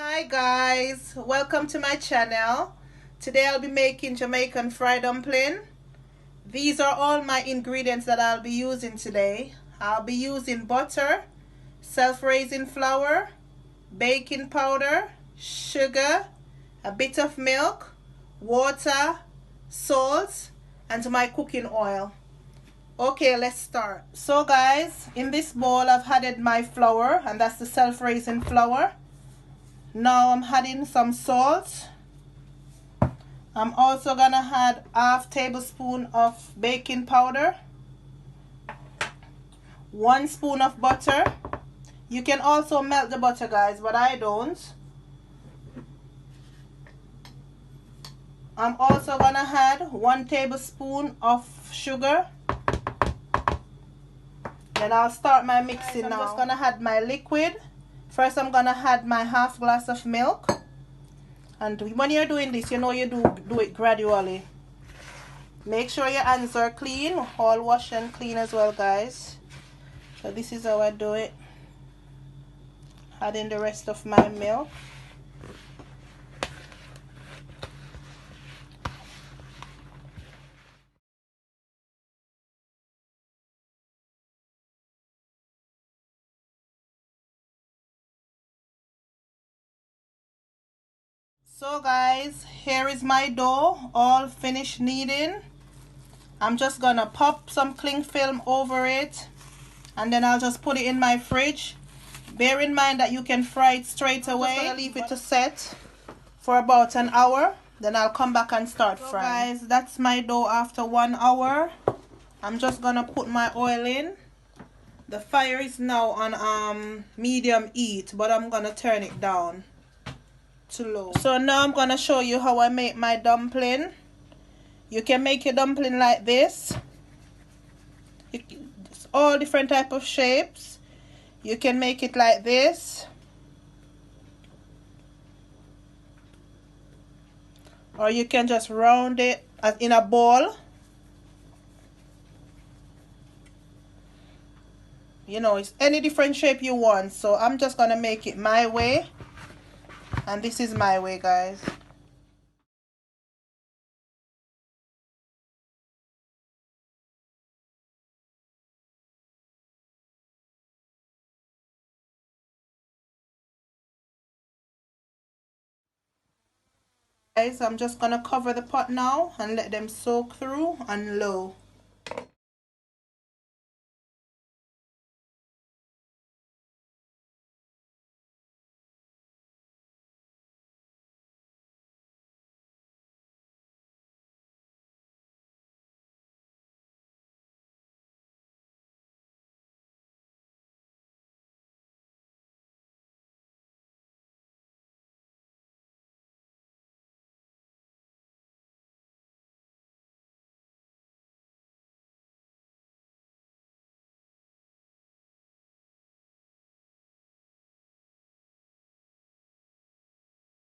Hi guys, welcome to my channel. Today I'll be making Jamaican fried dumpling. These are all my ingredients that I'll be using today. I'll be using butter, self-raising flour, baking powder, sugar, a bit of milk, water, salt, and my cooking oil. Okay, let's start. So guys, in this bowl I've added my flour, and that's the self-raising flour. Now I'm adding some salt. I'm also gonna add half tablespoon of baking powder, 1 spoon of butter. You can also melt the butter guys, but I don't. I'm also gonna add 1 tablespoon of sugar. Then I'll start my mixing now. I'm just gonna add my liquid. First I'm gonna add my half glass of milk. And when you're doing this, you know you do it gradually. Make sure your hands are clean, all washed and clean as well guys. So this is how I do it. Adding the rest of my milk. So guys, here is my dough all finished kneading. I'm just gonna pop some cling film over it, and then I'll just put it in my fridge. Bear in mind that you can fry it straight away. I'm just gonna leave it to set for about an hour, then I'll come back and start frying. Guys, that's my dough after 1 hour. I'm just gonna put my oil in. The fire is now on medium heat, but I'm gonna turn it down to low. So now I'm gonna show you how I make my dumpling. You can make your dumpling like this. It's all different type of shapes. You can make it like this, or you can just round it as in a ball. You know, it's any different shape you want. So I'm just gonna make it my way, and this is my way guys. Guys, I'm just gonna cover the pot now and let them soak through on low.